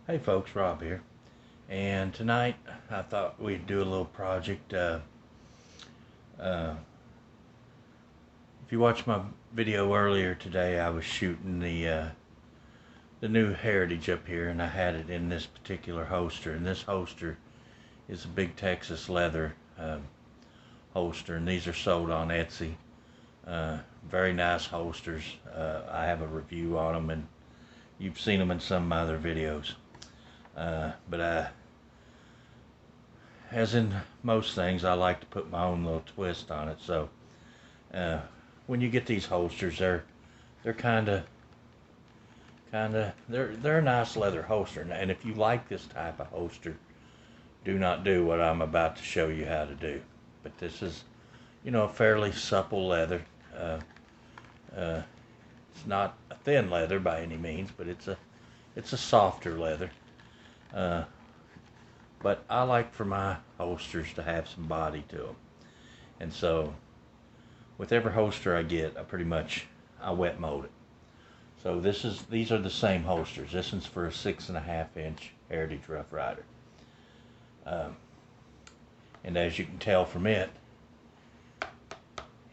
Hey folks, Rob here. And tonight I thought we'd do a little project. Uh, if you watched my video earlier today, I was shooting the new Heritage up here, and I had it in this particular holster. And this holster is a big Texas leather holster, and these are sold on Etsy. Very nice holsters. I have a review on them, and you've seen them in some of my other videos. But as in most things, I like to put my own little twist on it. So when you get these holsters, they're kind of they're a nice leather holster. And if you like this type of holster, do not do what I'm about to show you how to do. But this is, a fairly supple leather. It's not a thin leather by any means, but it's a softer leather. But I like for my holsters to have some body to them. And so with every holster I get, I wet mold it. So these are the same holsters. This one's for a 6.5-inch Heritage Rough Rider. And as you can tell from it,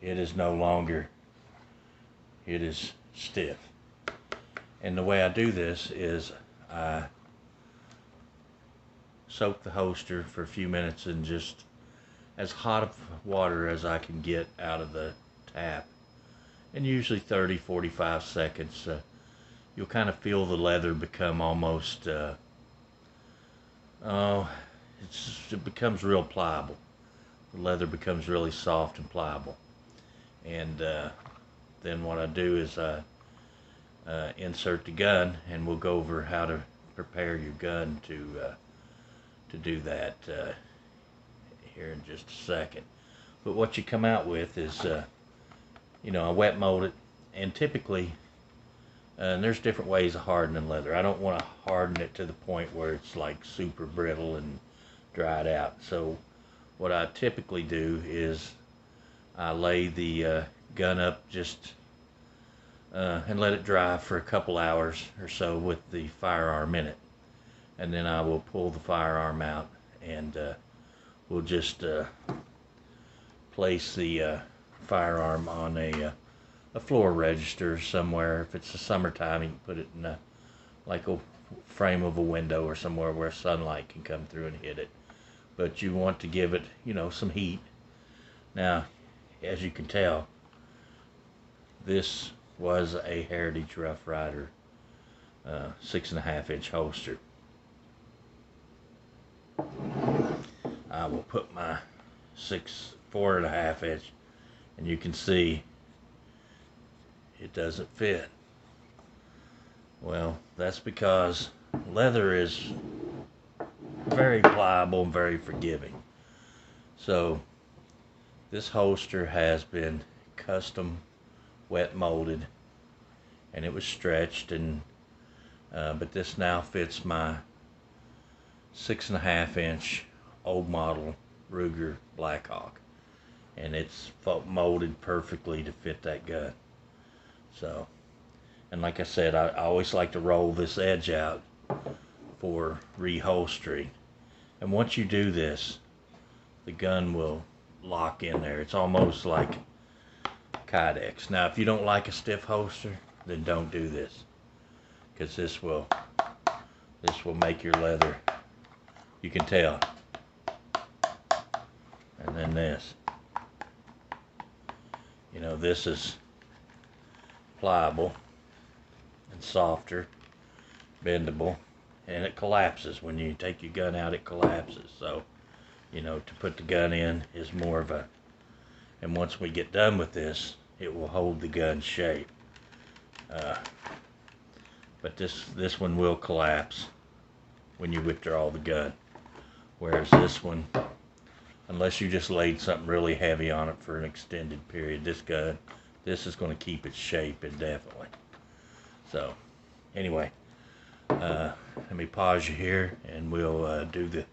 it is no longer, it is stiff. And the way I do this is I soak the holster for a few minutes in just as hot of water as I can get out of the tap, and usually 30-45 seconds. You'll kind of feel the leather become almost it becomes real pliable. The leather becomes really soft and pliable. And then what I do is I insert the gun, and we'll go over how to prepare your gun to do that here in just a second. But what you come out with is, I wet mold it, and typically, and there's different ways of hardening leather. I don't want to harden it to the point where it's like super brittle and dried out. So what I typically do is I lay the gun up just and let it dry for a couple hours or so with the firearm in it. And then I will pull the firearm out, and we'll just place the firearm on a floor register somewhere. If it's the summertime, you can put it in a frame of a window or somewhere where sunlight can come through and hit it. But you want to give it, some heat. Now, as you can tell, this was a Heritage Rough Rider 6.5-inch holster. I will put my 4.5-inch, and you can see it doesn't fit. Well, that's because leather is very pliable and very forgiving. So this holster has been custom wet molded, and it was stretched, and but this now fits my 6.5-inch old model Ruger Blackhawk, and it's molded perfectly to fit that gun. So, and like I said, I always like to roll this edge out for reholstering, and once you do this, the gun will lock in there. It's almost like Kydex. Now, if you don't like a stiff holster, then don't do this, because this will make your leather, you can tell. And then this, this is pliable and softer, bendable, and it collapses. When you take your gun out, it collapses. So, to put the gun in is more of and once we get done with this, it will hold the gun shape. But this one will collapse when you withdraw the gun. Whereas this one, unless you just laid something really heavy on it for an extended period, this is going to keep its shape indefinitely. So, anyway, let me pause you here, and we'll do the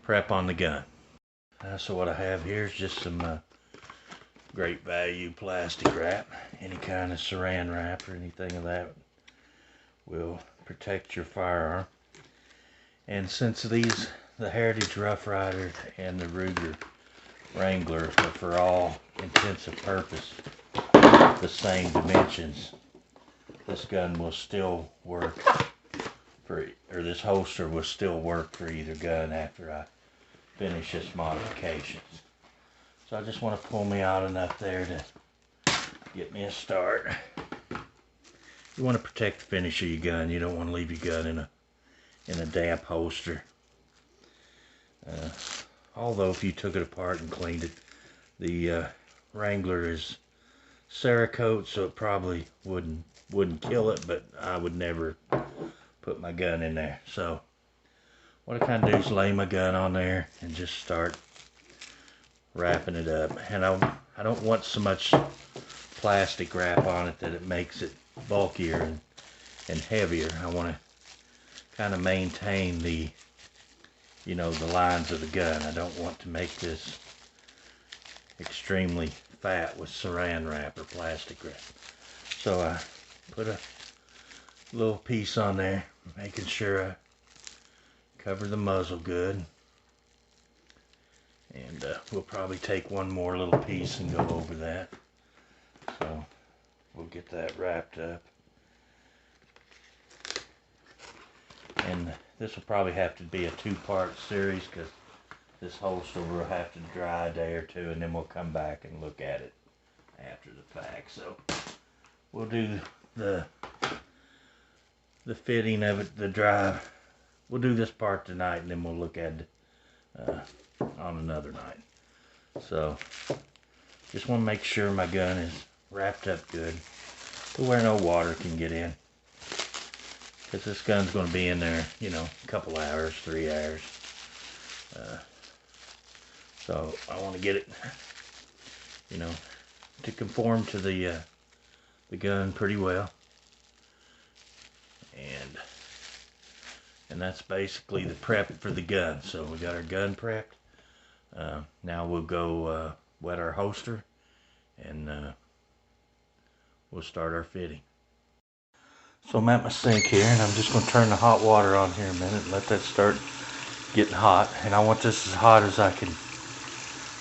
prep on the gun. So what I have here is just some great value plastic wrap, any kind of saran wrap or anything of that will protect your firearm. And since these, the Heritage Rough Rider and the Ruger Wrangler are for all intents and purpose the same dimensions, this gun will still work for, or this holster will still work for either gun after I finish this modifications. So I just want to pull me out enough there to get me a start. You want to protect the finish of your gun. You don't want to leave your gun in a damp holster. Although if you took it apart and cleaned it, the Wrangler is Cerakote, so it probably wouldn't kill it, but I would never put my gun in there. So what I kind of do is lay my gun on there and just start wrapping it up. And I don't want so much plastic wrap on it that it makes it bulkier and heavier. I want to kind of maintain the, you know, the lines of the gun. I don't want to make this extremely fat with saran wrap or plastic wrap. So I put a little piece on there, making sure I cover the muzzle good. And we'll probably take one more little piece and go over that. So we'll get that wrapped up. And this will probably have to be a two-part series because this holster will have to dry a day or two, and then we'll come back and look at it after the fact. So we'll do the fitting of it, the drive. We'll do this part tonight, and then we'll look at it on another night. So just want to make sure my gun is wrapped up good to where no water can get in, because this gun's going to be in there, you know, a couple hours, 3 hours. So I want to get it, you know, to conform to the gun pretty well. And that's basically the prep for the gun. So we got our gun prepped. Now we'll go wet our holster, and we'll start our fitting. So I'm at my sink here, and I'm just going to turn the hot water on here a minute and let that start getting hot. And I want this as hot as I can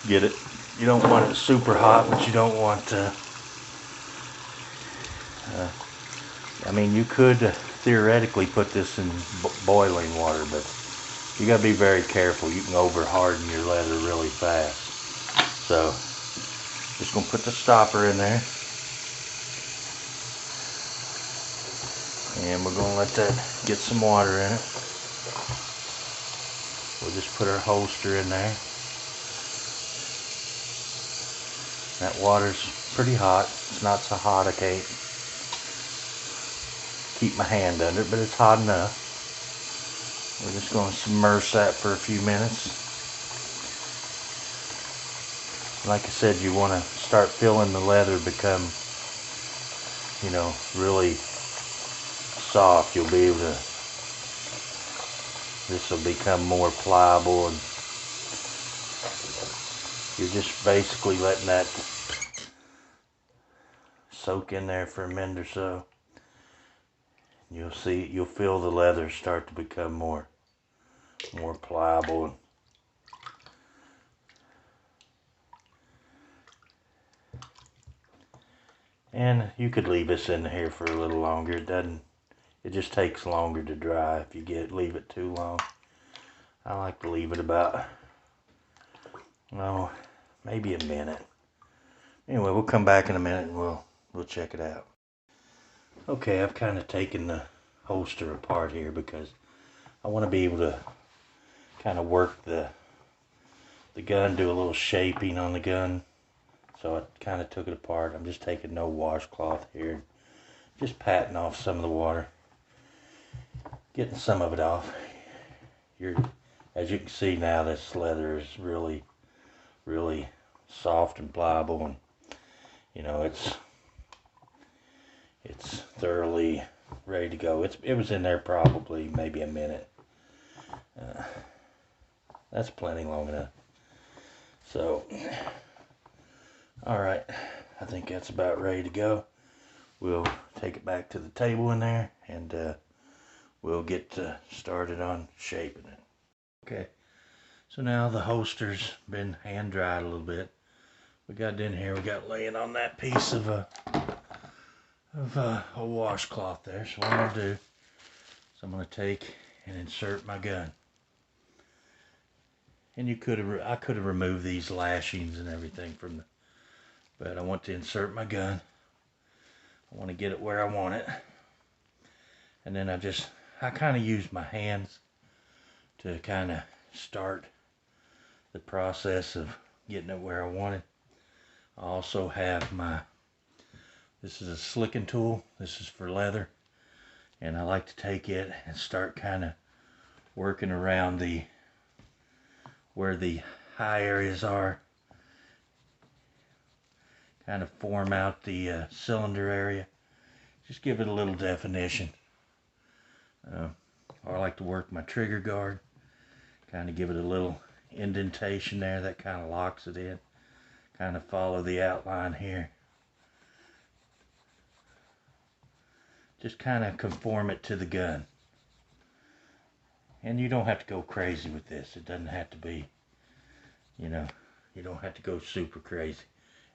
get it. You don't want it super hot, but you don't want I mean, you could theoretically put this in boiling water, but you got to be very careful. You can over harden your leather really fast. So just going to put the stopper in there, and we're going to let that get some water in it. We'll just put our holster in there. That water's pretty hot. It's not so hot I can't keep my hand under it, but it's hot enough. We're just going to submerge that for a few minutes. Like I said, you want to start feeling the leather become, you know, really soft. You'll be able to, this will become more pliable, and you're just basically letting that soak in there for a minute or so. You'll see, you'll feel the leather start to become more pliable. And you could leave this in here for a little longer. It just takes longer to dry if you leave it too long. I like to leave it about, maybe a minute. Anyway, we'll come back in a minute and we'll check it out. Okay, I've kind of taken the holster apart here because I want to be able to kind of work the gun, do a little shaping on the gun. So I kind of took it apart. I'm just taking no washcloth here, just patting off some of the water, getting some of it off. As you can see now, this leather is really, really soft and pliable, and you know, it's thoroughly ready to go. It was in there probably maybe a minute. That's plenty long enough. So, all right, I think that's about ready to go. we'll take it back to the table in there, and we'll get started on shaping it. Okay, so now the holster's been hand dried a little bit. We got it in here, we got laying on that piece of a washcloth there. So what I'm gonna do is I'm gonna take and insert my gun. And I could have removed these lashings and everything from the, but I want to insert my gun. I want to get it where I want it. And then I kind of use my hands to kind of start the process of getting it where I want it. I also have this is a slicking tool. This is for leather. And I like to take it and start kind of working around where the high areas are. Kind of form out the cylinder area. Just give it a little definition. I like to work my trigger guard. Kind of give it a little indentation there that kind of locks it in. Kind of follow the outline here. Just kind of conform it to the gun. And you don't have to go crazy with this. It doesn't have to be, you don't have to go super crazy.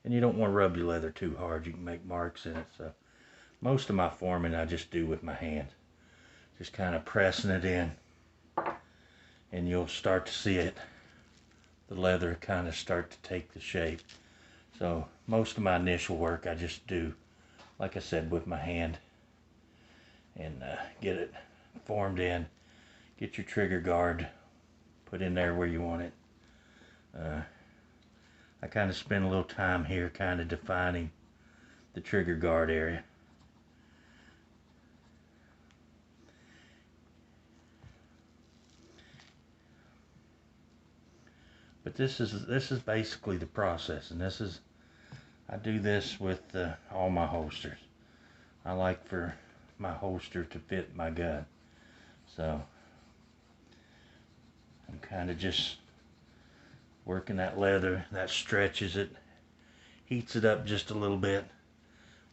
And you don't want to rub your leather too hard. You can make marks in it. So most of my forming I just do with my hands. Just kind of pressing it in. And you'll start to see it, the leather kind of start to take the shape. So most of my initial work I just do, like I said, with my hand. And get it formed in. Get your trigger guard put in there where you want it. I kind of spend a little time here kind of defining the trigger guard area. But this is basically the process, and I do this with all my holsters. I like for my holster to fit my gun. So I'm kind of just working that leather. That stretches it, heats it up just a little bit.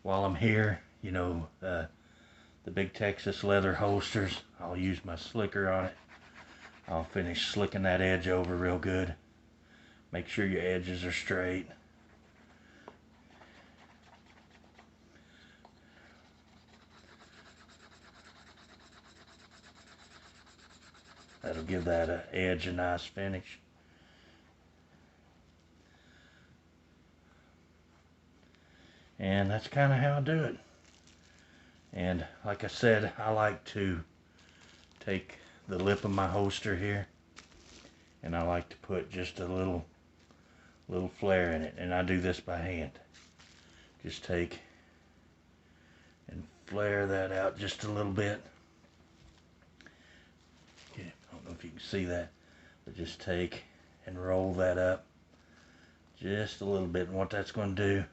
While I'm here, the big Texas leather holsters, I'll use my slicker on it. I'll finish slicking that edge over real good. Make sure your edges are straight. That'll give that edge a nice finish. And that's kind of how I do it. And like I said, I like to take the lip of my holster here, and I like to put just a little flare in it. And I do this by hand. Just take and flare that out just a little bit. I don't know if you can see that, but just take and roll that up just a little bit. And what that's going to do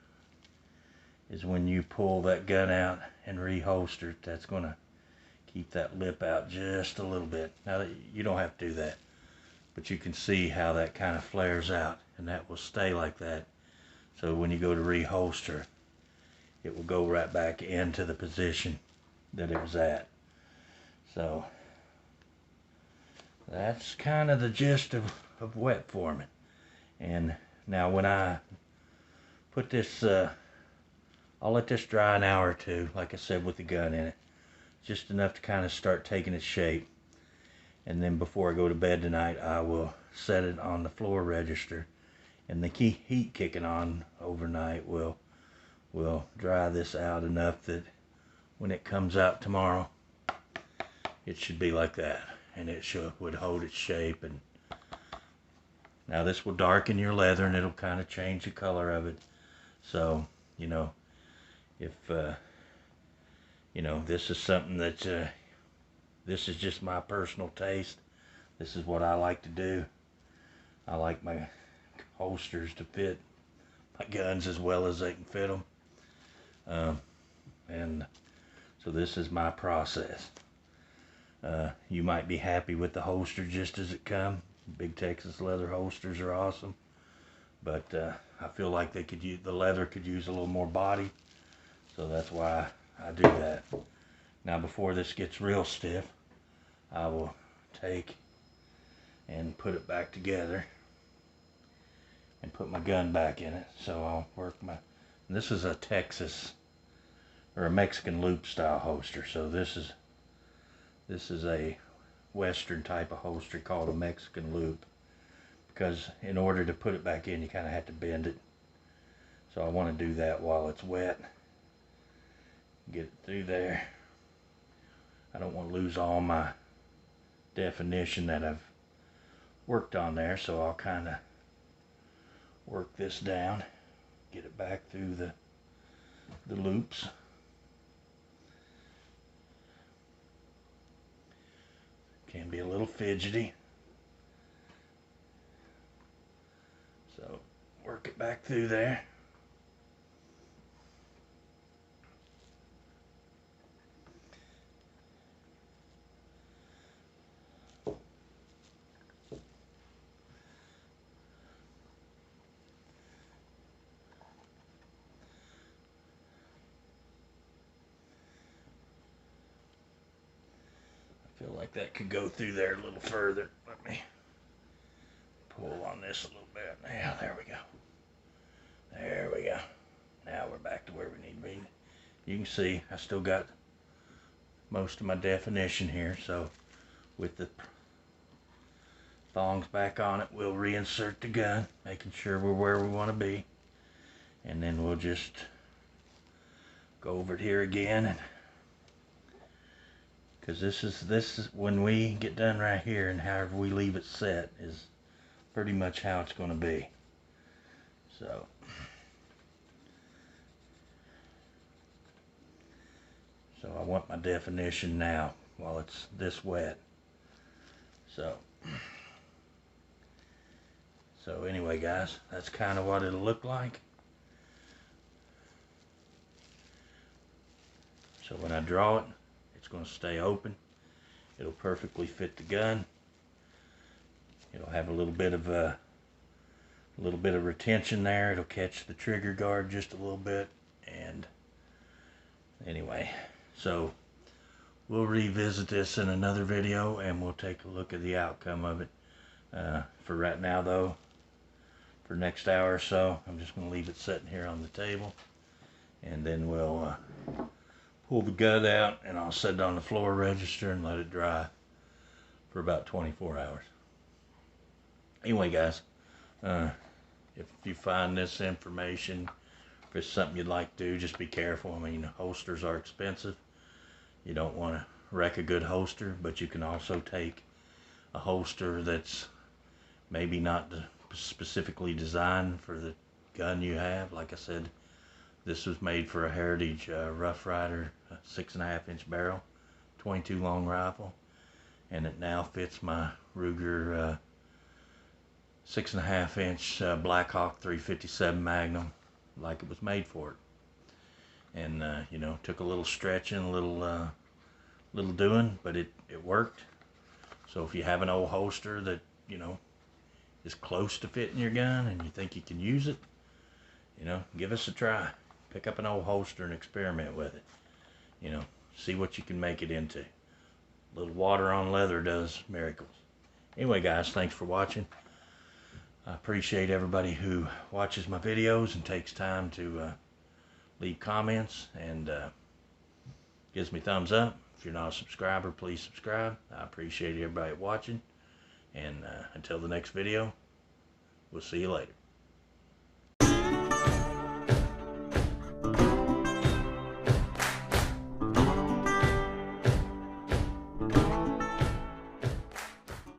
is when you pull that gun out and reholster it, that's going to keep that lip out just a little bit. Now, you don't have to do that, but you can see how that kind of flares out, and that will stay like that. So when you go to reholster, it will go right back into the position that it was at. So that's kind of the gist of wet forming. And now when I put this, I'll let this dry an hour or two, like I said, with the gun in it. Just enough to kind of start taking its shape. And then before I go to bed tonight, I will set it on the floor register. And the heat kicking on overnight will dry this out enough that when it comes out tomorrow, it should be like that. And it would hold its shape. And now this will darken your leather, and it'll kind of change the color of it. So, if this is something that this is just my personal taste. This is what I like to do. I like my holsters to fit my guns as well as they can fit them. And so this is my process. You might be happy with the holster just as it comes. Big Texas leather holsters are awesome, but I feel like the leather could use a little more body. So that's why I do that. Now before this gets real stiff, I will take and put it back together and put my gun back in it. So I'll work my, this is a Texas or a Mexican loop style holster. So this is a Western type of holster called a Mexican loop, because in order to put it back in you kind of have to bend it. So I want to do that while it's wet. Get it through there. I don't want to lose all my definition that I've worked on there, so I'll kind of work this down, get it back through the loops. Can be a little fidgety, so work it back through there. I feel like that could go through there a little further. Let me pull on this a little bit. Yeah, there we go. There we go. Now we're back to where we need to be. You can see I still got most of my definition here, so with the thongs back on it, we'll reinsert the gun, making sure we're where we want to be, and then we'll just go over it here again, and because this is when we get done right here, and however we leave it set is pretty much how it's going to be. So I want my definition now while it's this wet. So anyway guys, that's kind of what it'll look like. So when I draw it, it's going to stay open. It'll perfectly fit the gun. It'll have a little bit of retention there. It'll catch the trigger guard just a little bit. And anyway, so we'll revisit this in another video, and we'll take a look at the outcome of it. For right now though, for next hour or so, I'm just going to leave it sitting here on the table, and then we'll pull the gun out, and I'll set it on the floor register and let it dry for about 24 hours. Anyway guys, if you find this information, if it's something you'd like to do, just be careful. I mean, holsters are expensive. You don't want to wreck a good holster, but you can also take a holster that's maybe not specifically designed for the gun you have. Like I said, this was made for a Heritage Rough Rider 6.5-inch barrel, 22 long rifle, and it now fits my Ruger 6.5-inch Blackhawk 357 Magnum like it was made for it. And you know, took a little stretching, a little doing, but it worked. So if you have an old holster that, you know, is close to fitting your gun and you think you can use it, you know, give us a try. Pick up an old holster and experiment with it. You know, see what you can make it into. A little water on leather does miracles. Anyway guys, thanks for watching. I appreciate everybody who watches my videos and takes time to leave comments and gives me thumbs up. If you're not a subscriber, please subscribe. I appreciate everybody watching, and until the next video, we'll see you later.